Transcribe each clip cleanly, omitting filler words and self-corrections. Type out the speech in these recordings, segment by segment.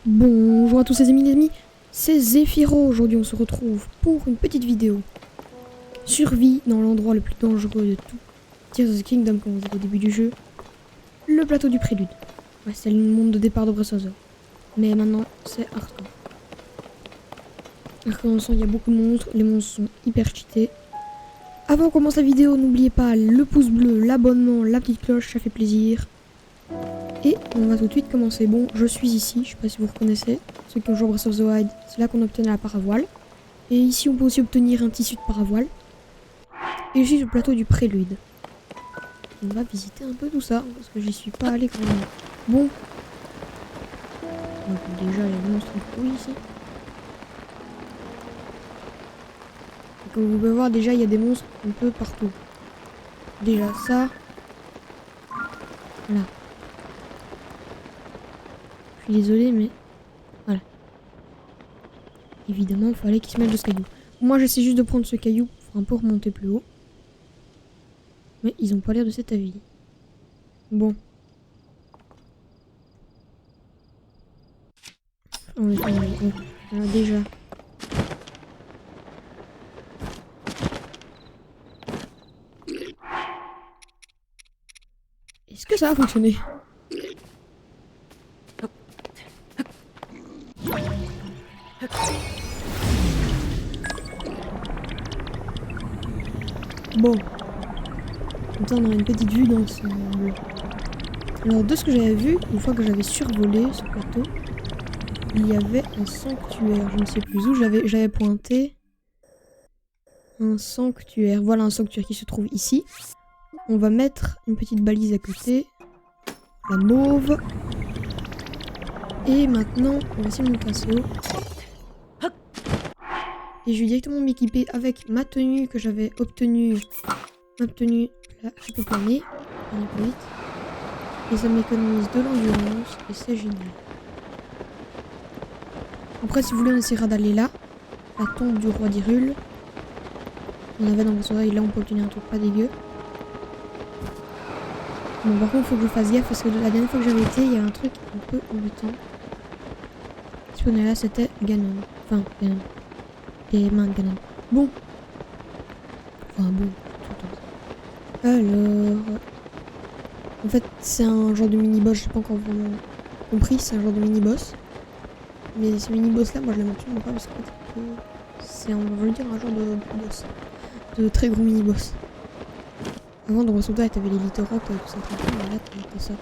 Bonjour à tous les amis, c'est Zephyro. Aujourd'hui on se retrouve pour une petite vidéo. Survie dans l'endroit le plus dangereux de tout. Tears of the Kingdom, comme on dit au début du jeu. Le plateau du prélude. Ouais, c'est le monde de départ de Breath of the Wild. Mais maintenant c'est hardcore. Alors qu'on sent il y a beaucoup de monstres, les monstres sont hyper cheatés. Avant qu'on commence la vidéo, n'oubliez pas le pouce bleu, l'abonnement, la petite cloche, ça fait plaisir. Et on va tout de suite commencer. Bon, je suis ici, je sais pas si vous reconnaissez. Ceux qui ont joué à Breath of the Wild, c'est là qu'on obtenait la paravoile. Et ici, on peut aussi obtenir un tissu de paravoile. Et je suis sur le plateau du prélude. On va visiter un peu tout ça, parce que j'y suis pas allé quand même. Bon. Donc, déjà, il y a des monstres pourris ici. Et comme vous pouvez voir, déjà, il y a des monstres un peu partout. Déjà, ça. Voilà. Je suis désolé, mais voilà. Évidemment, il fallait qu'ils se mettent de ce caillou. Moi, j'essaie juste de prendre ce caillou pour un peu remonter plus haut. Mais ils ont pas l'air de cet avis. Bon. Voilà, déjà. Est-ce que ça va fonctionner? Bon. Comme ça, on a une petite vue d'ensemble. Alors, de ce que j'avais vu, une fois que j'avais survolé ce plateau, il y avait un sanctuaire. Je ne sais plus où j'avais pointé. Un sanctuaire. Voilà un sanctuaire qui se trouve ici. On va mettre une petite balise à côté. La mauve. Et maintenant, on va essayer de monter assez haut. Et je vais directement m'équiper avec ma tenue que j'avais obtenue. Ma tenue, là, je peux planer. Planer plus vite. Et ça m'économise de l'endurance. Et c'est génial. Après, si vous voulez, on essaiera d'aller là. La tombe du roi d'Hyrule. On avait dans le soleil, là on peut obtenir un truc pas dégueu. Bon, par contre, il faut que je fasse gaffe parce que la dernière fois que j'avais été, il y a un truc un peu embêtant. Ce qu'on est là, c'était Ganon. Enfin, Ganon. Les mains de Ganon. Bon. Enfin, bon. Tout le temps. Alors. En fait, c'est un genre de mini-boss, j'ai pas encore vraiment compris, c'est un genre de mini-boss. Mais ce mini-boss là, moi je l'aime absolument pas parce que c'est, on va dire, un genre de boss. De très gros mini-boss. Avant, dans Breath of the Wild, t'avais les littoraux, tout ça, mais là, t'as ça.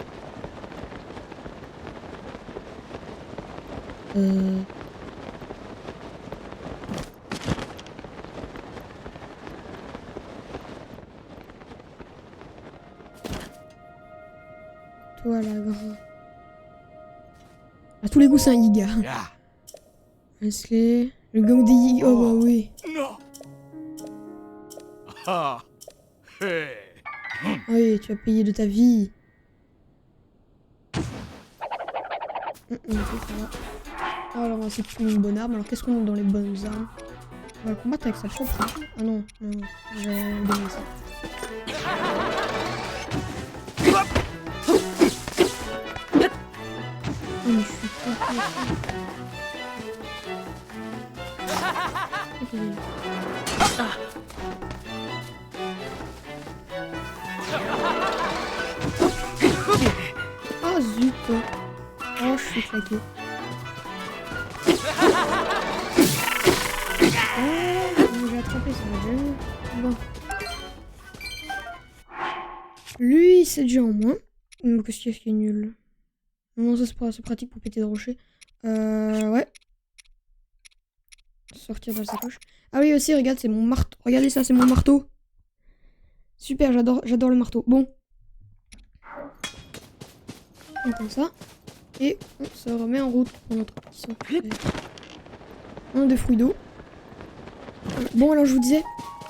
Toi, la grande. À tous les goûts, c'est un Yiga. Est-ce le gang des Yiga? Oh, bah oui. Oui, tu as payé de ta vie. Alors, on va essayer de trouver une bonne arme. Alors, qu'est-ce qu'on a dans les bonnes armes? On va le combattre avec sa propre arme. Ah non, non, non. Je vais donner ça. Oh, mais je suis oh zut. Oh, je suis claqué. J'ai attrapé ça, bon. Lui, c'est déjà en moins. Qu'est-ce qu'il y a qui est nul? Non, ça c'est pratique pour péter de rochers. Ouais. Sortir de la sacoche. Ah oui, aussi, regarde, c'est mon marteau. Regardez ça, c'est mon marteau. Super, j'adore le marteau. Bon. On prend ça. Et on se remet en route pour notre petit sanctuaire. Un de fruits d'eau. Bon, alors je vous disais,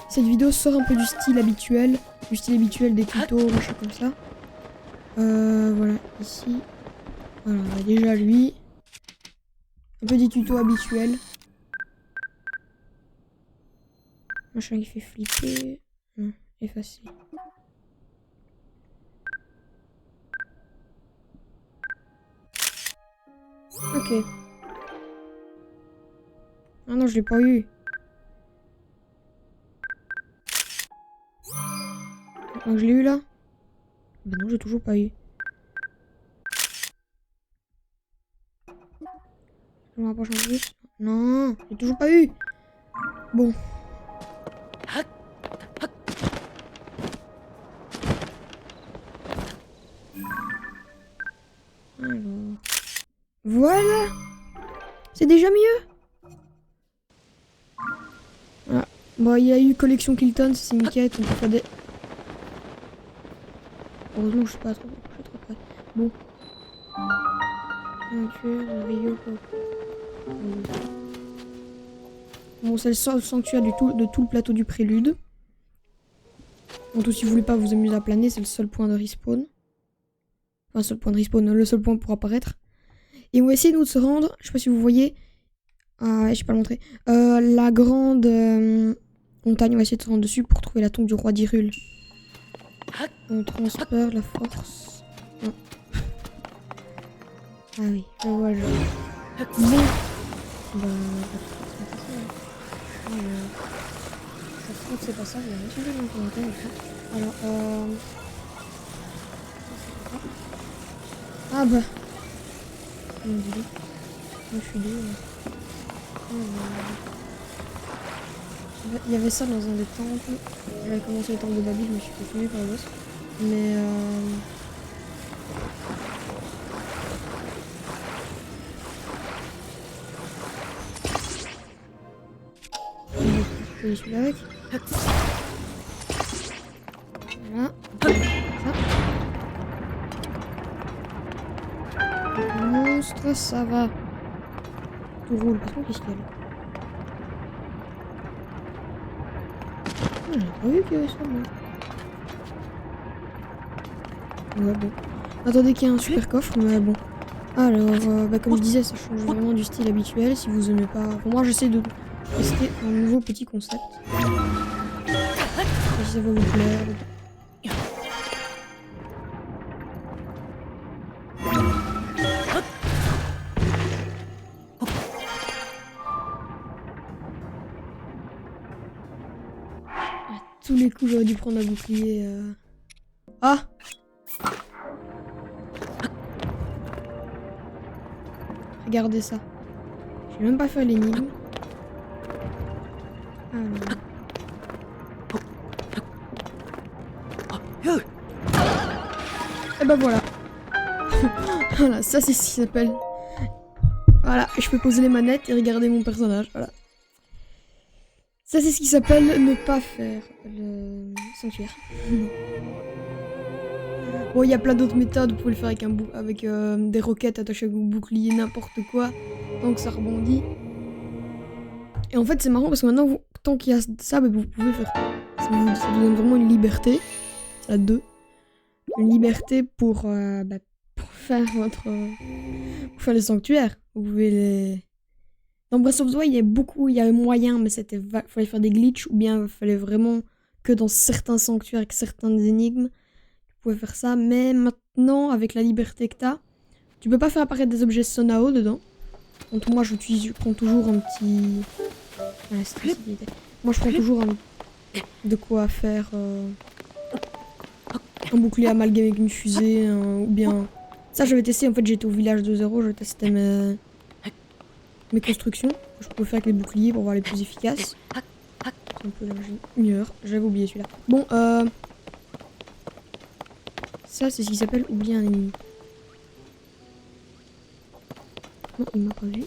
cette vidéo sort un peu du style habituel. Du style habituel des tutos, machin comme ça. Voilà, ici. Voilà, déjà lui. Un petit tuto habituel. Machin qui fait flipper. Effacer. Ok. Ah non, je l'ai pas eu. Donc je l'ai eu là. Bah non, j'ai toujours pas eu. Je me rapproche un peu plus. Non, j'ai toujours pas eu. Bon. Alors. Voilà. C'est déjà mieux. Voilà. Bon, il y a eu collection Kilton, c'est une quête, on peut faire des... Heureusement que je suis pas trop près. Bon. Rio. Bon, c'est le seul sanctuaire de tout le plateau du prélude. En tout, si vous voulez pas vous amuser à planer, c'est le seul point de respawn. Enfin, le seul point de respawn, le seul point pour apparaître. Et on va essayer de se rendre, je sais pas si vous voyez, je vais pas le montrer, la grande montagne, on va essayer de se rendre dessus pour trouver la tombe du roi d'Hyrule. On transfère la force. Non. Ah oui, je vois, je vois. Bon. Bah, ça se trouve c'est pas ça, je vais rien changer dans le commentaire aussi. Alors, ah bah. Mon dieu. Moi je suis douée. Il y avait ça dans un des temples. J'avais commencé le temple de Babil, mais je suis continué par le boss. Mais je vais celui-là avec. Voilà. Ça. Monstre, ça va. Tout roule. Par contre, qu'est-ce qu'il y a là? J'ai pas vu qu'il y avait ça, moi. Ouais, bon. Attendez qu'il y ait un super coffre, mais bon. Alors, comme je disais, ça change vraiment du style habituel. Si vous aimez pas... Pour moi, j'essaie de tester un nouveau petit concept. Si ça va vous plaire. À tous les coups, j'aurais dû prendre un bouclier. Ah! Regardez ça. Je vais même pas faire l'énigme. Et bah voilà. Voilà, ça c'est ce qui s'appelle. Voilà, je peux poser les manettes et regarder mon personnage. Voilà. Ça c'est ce qui s'appelle ne pas faire le sanctuaire. Bon, il y a plein d'autres méthodes. Vous pouvez le faire avec des roquettes attachées au bouclier, n'importe quoi, tant que ça rebondit. Et en fait, c'est marrant parce que maintenant, tant qu'il y a ça, bah, vous pouvez faire. Ça vous donne vraiment une liberté. Ça a deux. Une liberté pour faire pour faire les sanctuaires. Vous pouvez les. Dans Breath of the Wild, il y avait moyen, mais fallait faire des glitches ou bien il fallait vraiment que dans certains sanctuaires avec certaines énigmes, tu pouvais faire ça. Mais maintenant, avec la liberté que t'as, tu peux pas faire apparaître des objets Sonao dedans. Donc moi, je prends toujours un petit. Voilà, moi, je prends toujours de quoi faire un bouclier amalgamé avec une fusée, ou bien. Ça, j'avais testé. En fait, j'étais au village de 0, je testais mes constructions que je pouvais faire avec les boucliers pour voir les plus efficaces. C'est un peu une heure, j'avais oublié celui-là. Bon, ça c'est ce qui s'appelle oublier un ennemi. Non, il m'a pas vu.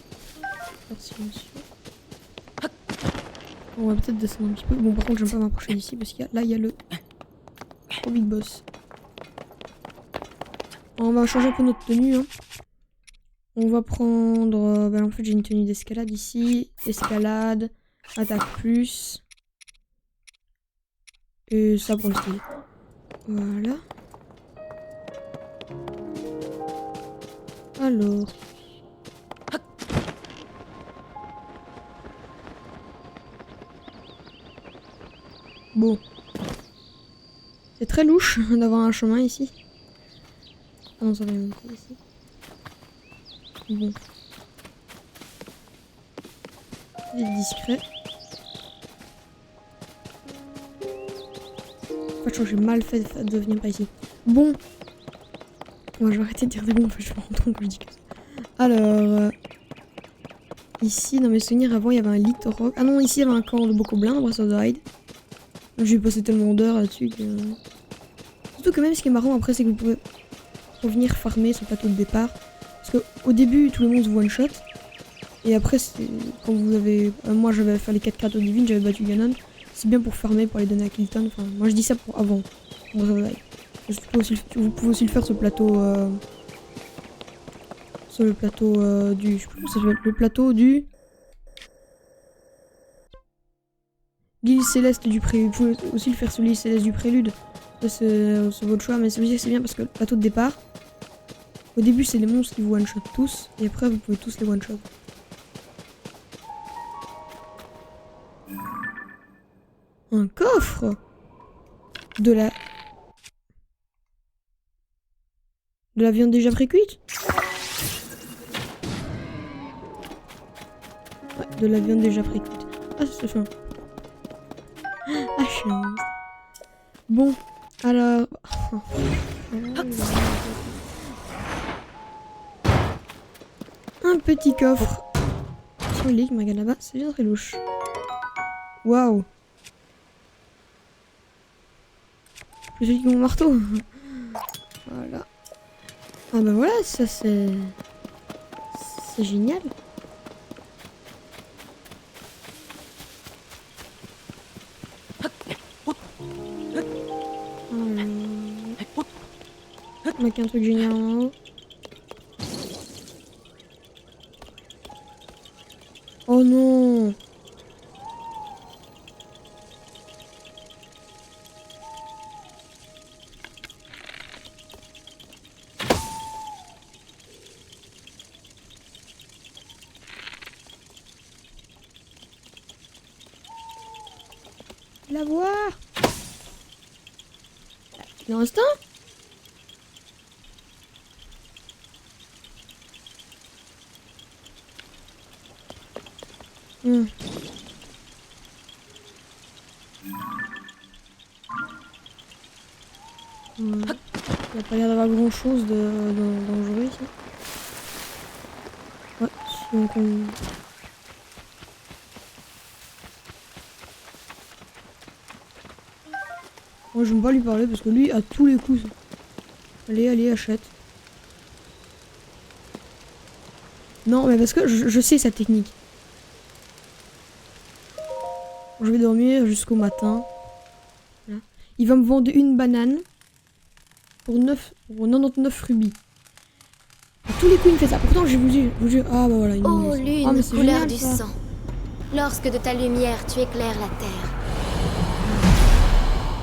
Faire silencieux. On va peut-être descendre un petit peu. Bon, par contre, j'aime pas m'approcher d'ici parce qu'il y a le gros big boss. Alors, on va changer un peu notre tenue. Hein. On va prendre... en fait, j'ai une tenue d'escalade ici. Escalade, attaque plus. Et ça pour le style. Voilà. Alors... Bon. C'est très louche d'avoir un chemin ici. Ah non, ça va monter ici. Bon. Il est discret. En fait, je crois que j'ai mal fait de venir par ici. Bon. Moi, je vais arrêter de dire des bons, en fait, je me rends compte quand je dis que ça. Alors... ici, dans mes souvenirs, avant, il y avait un lit au rock. Ah non, ici, il y avait un camp de Bokoblin dans Breath of the Wild. J'ai passé tellement d'heures là-dessus que... Surtout que même, ce qui est marrant après, c'est que vous pouvez revenir farmer sur le plateau de départ. Parce qu'au début, tout le monde se one-shot. Et après, quand vous avez... moi, j'avais fait les 4 cartes divines, j'avais battu Ganon. C'est bien pour farmer, pour les donner à Kilton. Enfin, moi, je dis ça pour avant. Vous pouvez aussi le faire sur le plateau... sur le plateau du... Je sais plus comment ça s'appelle. Le plateau du... L'île céleste du prélude. Vous pouvez aussi le faire sur l'île céleste du prélude. C'est votre choix, mais c'est bien parce que le plateau de départ, au début c'est les monstres qui vous one-shot tous, et après vous pouvez tous les one-shot. Un coffre de la viande déjà pré-cuite. Ouais, de la viande déjà pré-cuite. Ah, c'est fin. Ah, chance. Bon, alors... un petit coffre. Sur le lit, regarde là-bas, c'est bien très louche. Waouh. Plus joli que mon marteau. Voilà. Ah bah voilà, ça c'est... c'est génial. On a qu'un truc génial en haut. Oh non! La voir! L'instinct? Il n'y a pas l'air d'avoir grand chose de dangereux ici. Ouais, donc on... Moi je ne vais pas lui parler parce que lui a tous les coups. Allez, achète. Non, mais parce que je sais sa technique. Je vais dormir jusqu'au matin. Voilà. Il va me vendre une banane pour 99 rubis. À tous les coups, il me fait ça. Pourtant, je vous jure. Ah bah voilà. Oh lune, mais couleur génial, du ça. sang. Lorsque de ta lumière tu éclaires la terre,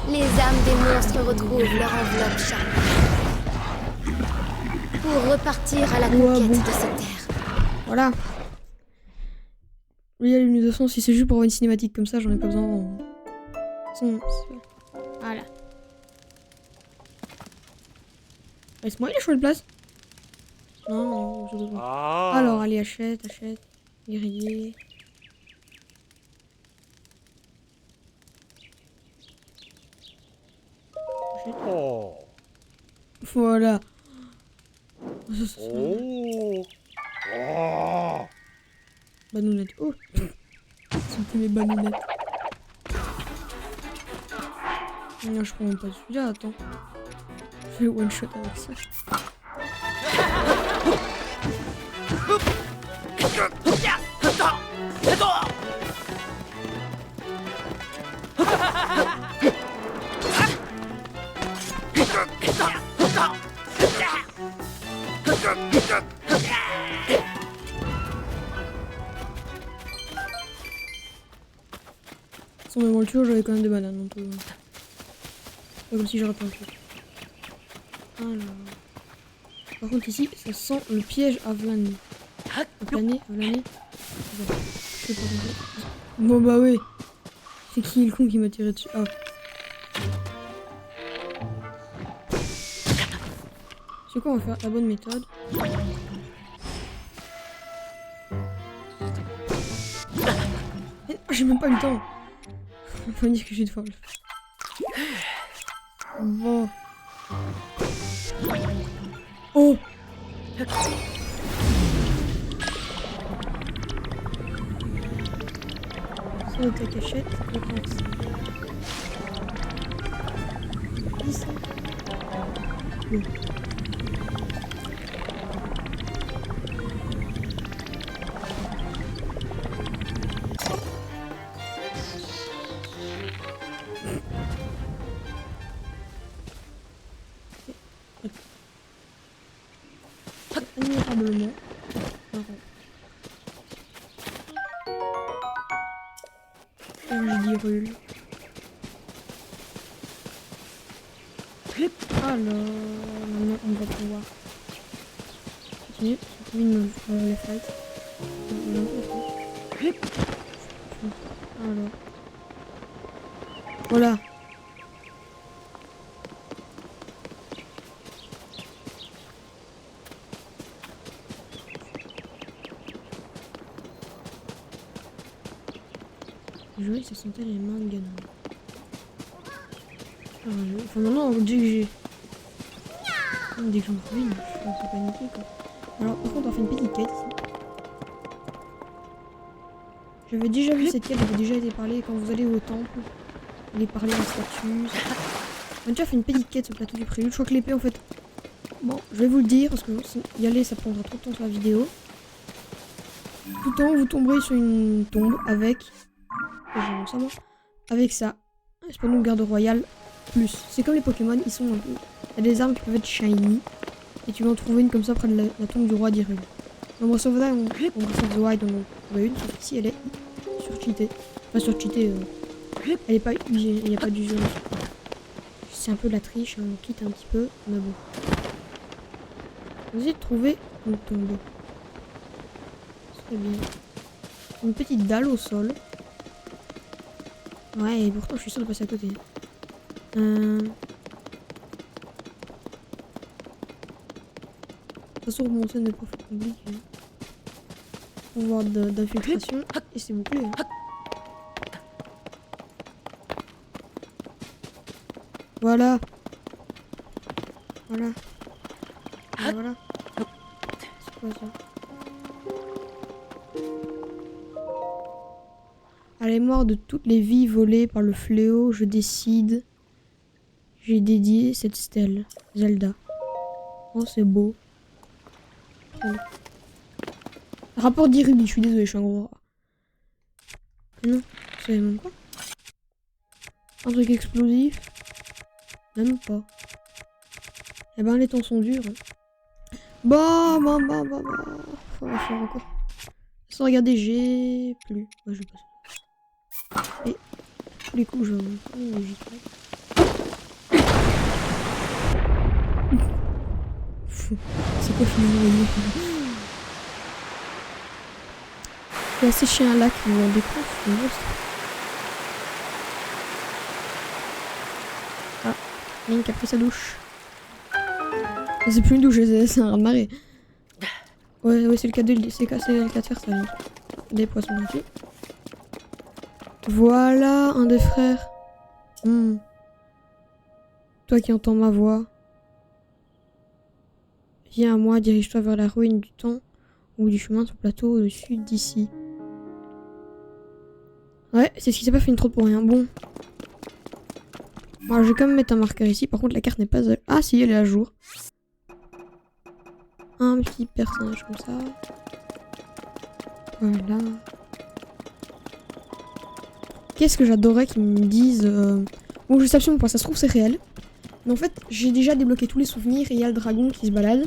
les âmes des monstres retrouvent leur enveloppe charnelle pour repartir à la conquête de cette terre. Voilà. Oui, de toute façon, si c'est juste pour avoir une cinématique comme ça, j'en ai pas besoin. Voilà. Laisse-moi, il a chouette place. Non, je devrais. Alors, allez, achète. Guerrier. Oh. Voilà. Oh. Oh. Banounette. Oh. C'était mes banounettes. Non, je prends même pas celui-là, attends. Je fais one shot avec ça. Sans même le tuer, j'avais quand même des bananes. Donc, pas comme si j'aurais pas un truc. Alors. Par contre, ici, ça sent le piège à Vlani. À planer, à Vlani. Je sais pas compris. Bon, bah oui. C'est qui le con qui m'a tiré dessus? Ah. C'est quoi, on va faire la bonne méthode. J'ai même pas eu le temps. Faut me dire que j'ai de force. Bon. Oh. Ça, ta cachette, je pense. Ici. Bon. Admirablement. Je dis rule. Alors, maintenant on va pouvoir continuer. Une les fights. Alors. Voilà. Jouer, ça sentait les mains de Ganon. Enfin, maintenant, dès que j'ai. Dès que j'en trouve une, je suis un peu paniquée quoi. Alors, par contre, on fait une petite quête ici. J'avais déjà vu cette quête, j'avais déjà été parlé quand vous allez au temple. Vous allez parler à la statue. On a déjà fait une petite quête sur le plateau du prélude. Je crois que l'épée en fait. Bon, je vais vous le dire parce que y aller ça prendra trop de temps sur la vidéo. Tout le temps, vous tomberez sur une tombe avec. Ça, moi. Avec ça. Espadon de garde royale plus. C'est comme les Pokémon, ils sont un peu. Il y a des armes qui peuvent être shiny. Et tu vas en trouver une comme ça près de la tombe du roi d'Hyrule. Dans Breath of the Wild, on Breath of the Wild, on en trouve une, sauf qu'ici elle est surcheatée. Enfin surcheatée, elle est pas usée, il n'y a pas d'usure. C'est un peu la triche, on quitte un petit peu, mais bon. On va essayer de trouver une tombe. Très bien. Une petite dalle au sol. Ouais, et pourtant je suis sûr de passer à côté. De toute façon, remonter n'est pas compliqué. Pouvoir d'infiltration, et c'est bouclé. Hein. Voilà. Voilà. Et voilà. C'est quoi ça? À la mémoire de toutes les vies volées par le fléau, je décide. J'ai dédié cette stèle. Zelda. Oh, c'est beau. Rapport d'Irubie, je suis désolée, je suis un gros rat. Non, vous savez même pas. Un truc explosif. Même pas. Eh ben les temps sont durs. Bah. Faut faire encore. Sans regarder, j'ai plus. Bah, je passe. Et tous les coups, j'y crois. C'est quoi finalement? Il a séché un lac en découvre, c'est une monstre. Ah, Link a pris sa douche. C'est plus une douche, c'est un raz-de-marée. Ouais, c'est le cas de faire ça, Link. Des poissons entiers. Voilà un des frères. Toi qui entends ma voix. Viens à moi, dirige-toi vers la ruine du temps ou du chemin sur le plateau au-dessus d'ici. Ouais, c'est ce qui s'est pas fait une trop pour rien. Bon. Alors, je vais quand même mettre un marqueur ici. Par contre, la carte n'est pas... Ah si, elle est à jour. Un petit personnage comme ça. Voilà. Qu'est-ce que j'adorais qu'ils me disent... Bon, je sais absolument pas, ça se trouve c'est réel. Mais en fait, j'ai déjà débloqué tous les souvenirs et il y a le dragon qui se balade.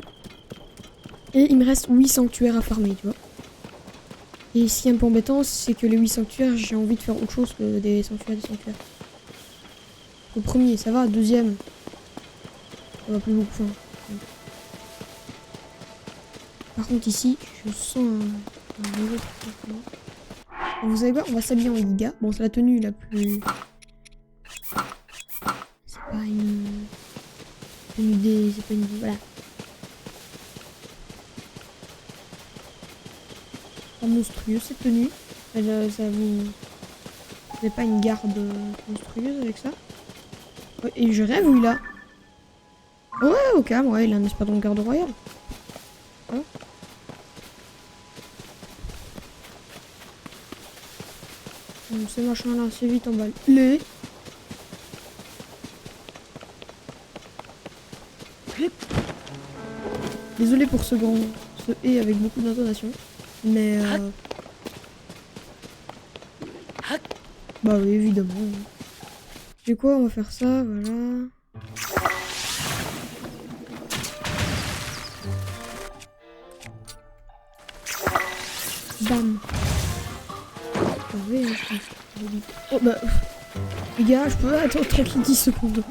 Et il me reste 8 sanctuaires à farmer, tu vois. Et ce qui est un peu embêtant, c'est que les 8 sanctuaires, j'ai envie de faire autre chose que des sanctuaires. Le premier, ça va. Deuxième, ça va plus beaucoup. Par contre, ici, je sens un nouveau truc. Vous savez quoi? On va s'habiller en Giga. Bon, c'est la tenue la plus... C'est pas une idée, c'est pas une... Voilà. Pas monstrueux cette tenue. Ça vous J'ai pas une garde monstrueuse avec ça. Ouais, et je rêve où il a. Ouais, au calme, ouais, il a un espadron de garde royale. Hein? Bon, ces machins-là, c'est vite emballé. Désolé pour ce et avec beaucoup d'intonation. Mais bah oui, évidemment. Du coup, on va faire ça, voilà. Bam. Ah oui, je pense. Oh bah. Les gars, je peux attendre tranquille 10 secondes.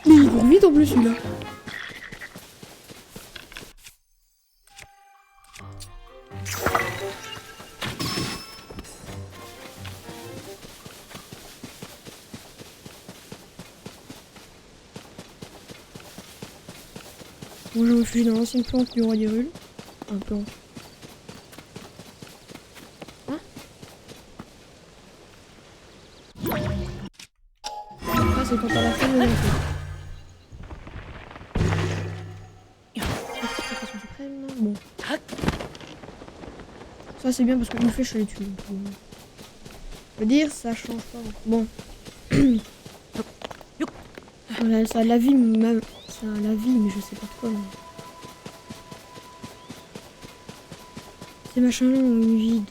Mais il court vite en plus celui-là. Bon, je me réfugie dans l'ancienne plante du roi d'Hyrule. Un plan. Hein? Ah, c'est quand à la fin de l'info. Bon. Ça c'est bien parce qu'une flèche je les tue. Je veux dire, ça change pas. Bon. Voilà, ça a la vie, même. Ça a la vie, mais je sais pas trop. Mais... Ces machins-là ont une vie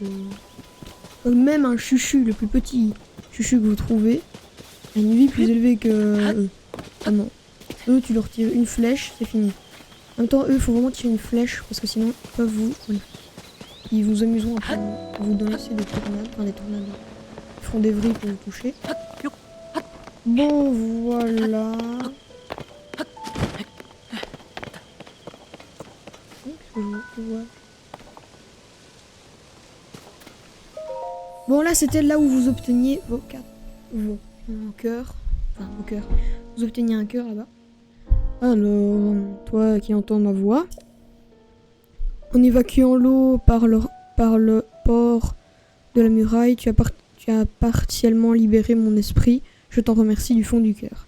de. Même un chuchu, le plus petit chuchu que vous trouvez, a une vie plus élevée que eux. Ah non. Eux, tu leur tires une flèche, c'est fini. En même temps, eux, il faut vraiment tirer une flèche parce que sinon, ils peuvent vous. Voilà. Ils vous amuseront à vous donner des tornades. Enfin, des tornades. Ils feront des vrilles pour vous toucher. Bon, voilà. Bon, là, c'était là où vous obteniez vos cœurs. Enfin, vos cœurs. Vous obteniez un cœur là-bas. Alors, toi qui entends ma voix. En évacuant l'eau par le port de la muraille, tu as partiellement libéré mon esprit. Je t'en remercie du fond du cœur.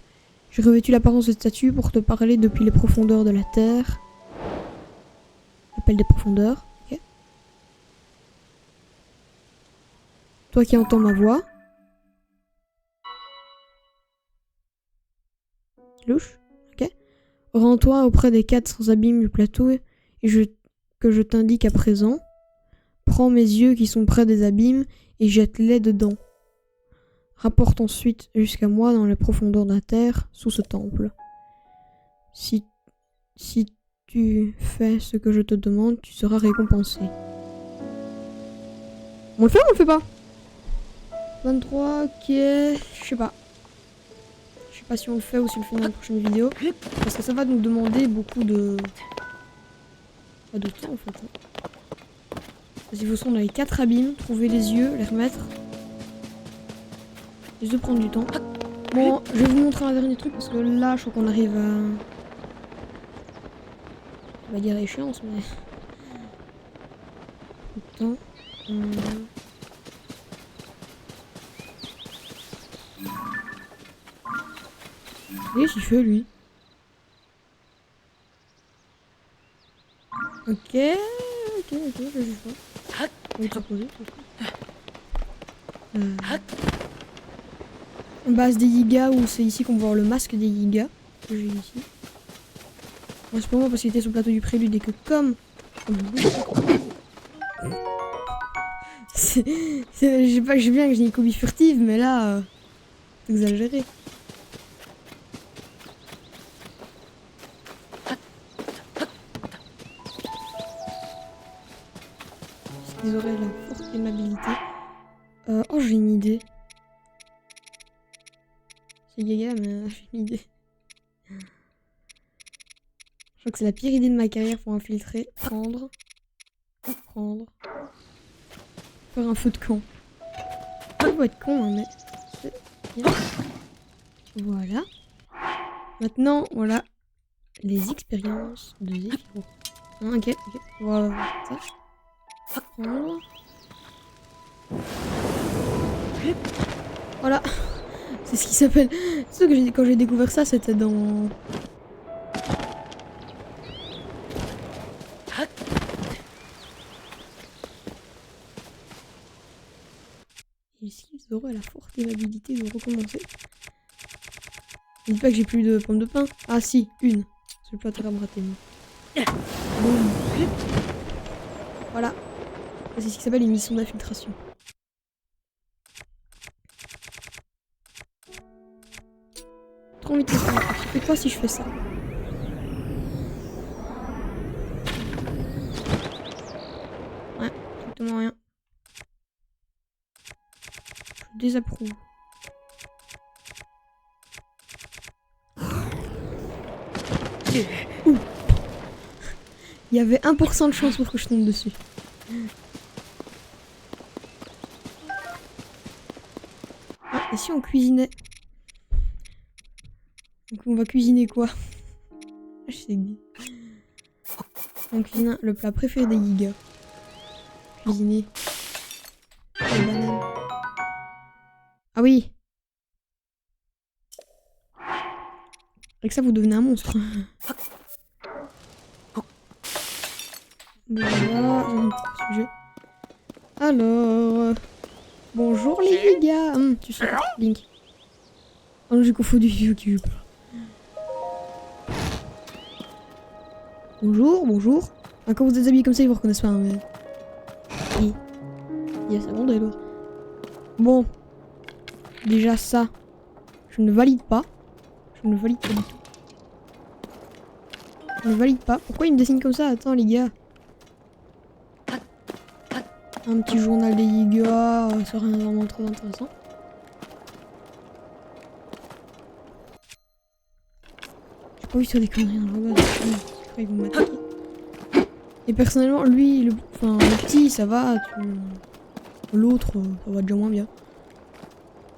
J'ai revêtu l'apparence de statue pour te parler depuis les profondeurs de la terre. L'appel des profondeurs. Ok. Toi qui entends ma voix. Louche. Ok. Rends-toi auprès des 4 abîmes du plateau et que je t'indique à présent. Prends mes yeux qui sont près des abîmes et jette-les dedans. Rapporte ensuite jusqu'à moi dans les profondeurs de la terre, sous ce temple. Si tu fais ce que je te demande, tu seras récompensé. On le fait ou on le fait pas? 23, ok, je sais pas. Je sais pas si on le fait ou si on le fait dans la prochaine vidéo. Parce que ça va nous demander beaucoup de... Pas de temps en fait. Parce qu'il faut se rendre dans les 4 abîmes, trouver les yeux, les remettre. Juste de prendre du temps. Bon, je vais vous montrer un dernier truc parce que là, je crois qu'on arrive à... On va dire échéance, mais... Temps. Qu'est-ce qu'il fait, lui? Ok, je juge pas. On va te poser. Base des Yigas, où c'est ici qu'on va voir le masque des Yigas que j'ai ici. Bon, c'est pas moi parce qu'il était sur le plateau du prélude et que comme... je sais pas que j'ai bien que j'ai une copie furtive, mais là... c'est exagéré. Est-ce qu'ils auraient la forte aimabilité? Oh, j'ai une idée. C'est gaga, mais j'ai une idée. Je crois que c'est la pire idée de ma carrière pour infiltrer. Prendre. Faire un feu de camp. Ça doit être con, hein, mais... c'est bien. Voilà. Maintenant, voilà. Les expériences de Zephyro. Ok. Voilà, ça. Prendre. Voilà. C'est ce qui s'appelle... C'est sûr que quand j'ai découvert ça, c'était dans... Ici, ils auraient la forte probabilité de recommencer. Ne dis pas que j'ai plus de pommes de pin. Ah si, une. C'est le plateau à me rater. Boum. Voilà. C'est ce qui s'appelle une mission d'infiltration. Trop envie de tester. Ça fait quoi si je fais ça? Ouais, exactement rien. Je désapprouve. Ouh. Il y avait 1% de chance pour que je tombe dessus. Ah, et si on cuisinait? Donc on va cuisiner quoi? Je sais. On cuisine le plat préféré des gigas. Cuisiner les bananes. Ah oui. Avec ça vous devenez un monstre. Voilà, j'ai un petit sujet. Alors... bonjour les gars. Tu sais quoi, Link? Oh non, j'ai confondu YouTube. Bonjour, bonjour. Ah, quand vous êtes habillés comme ça, ils vous reconnaissent pas, hein, mais... Oui. Il y a ça, bon, d'ailleurs. Bon. Déjà ça, je ne valide pas. Je ne valide pas du tout. Je ne valide pas. Pourquoi il me dessine comme ça? Attends les gars. Un petit journal des gars, ça rien vraiment très intéressant. J'ai pas envie de faire des conneries dans le bas. Ils vont m'attaquer. Et personnellement, lui, le petit, ça va. L'autre, ça va déjà moins bien.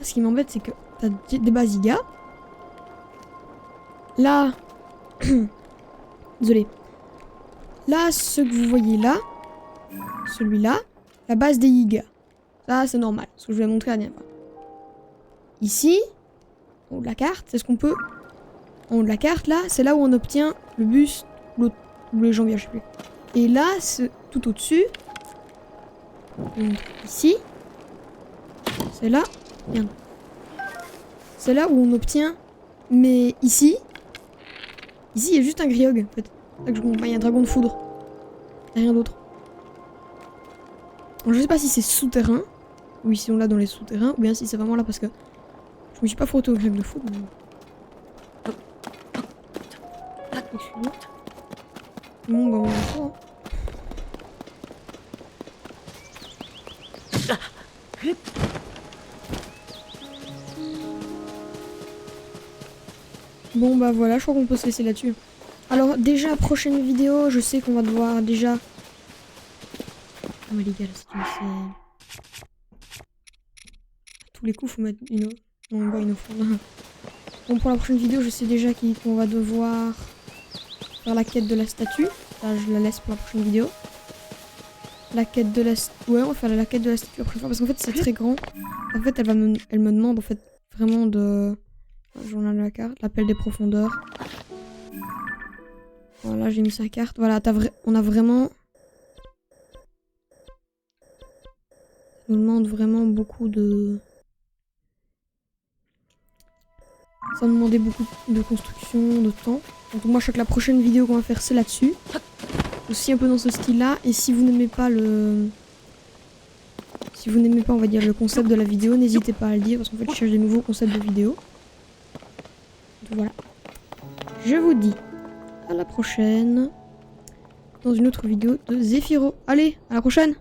Ce qui m'embête, c'est que t'as des basigas. Là, désolé. Là, ce que vous voyez là, celui-là, la base des gigas. Ça, c'est normal. Ce que je vais montrer à la dernière fois. Ici, en haut de la carte, c'est ce qu'on peut. En haut de la carte, là, c'est là où on obtient le bus, l'autre, ou les jambiers, je sais plus. Et là, c'est tout au-dessus. Ici, c'est là. Merde. C'est là où on obtient. Mais ici, il y a juste un Griog en fait. Il y a un dragon de foudre. Il n'y a rien d'autre. Je sais pas si c'est souterrain. Ou si on l'a dans les souterrains. Ou bien si c'est vraiment là parce que je me suis pas frotté au Griog de foudre. Mais... excusez-moi. Bon, bah on va faire, hein. Bon bah voilà, je crois qu'on peut se laisser là-dessus. Alors déjà, prochaine vidéo, je sais qu'on va devoir déjà... Ah mais les gars, c'est... À tous les coups, faut mettre une eau. Non, on voit une offrande. Bon, pour la prochaine vidéo, je sais déjà qu'on va devoir faire la quête de la statue. Là, je la laisse pour la prochaine vidéo. La quête de la... ouais, on va faire la quête de la statue la prochaine fois, parce qu'en fait, c'est très grand. En fait, elle me demande, en fait, vraiment de... journal de la carte, l'appel des profondeurs. Voilà, j'ai mis sa carte. Voilà, on a vraiment... Ça nous demande vraiment beaucoup de... Ça nous demandait beaucoup de construction, de temps. Donc moi, je crois que la prochaine vidéo qu'on va faire, c'est là-dessus. Aussi un peu dans ce style-là. Et si vous n'aimez pas le... Si vous n'aimez pas, on va dire, le concept de la vidéo, n'hésitez pas à le dire, parce qu'en fait, je cherche des nouveaux concepts de vidéo. Donc voilà. Je vous dis à la prochaine dans une autre vidéo de Zefiro. Allez, à la prochaine!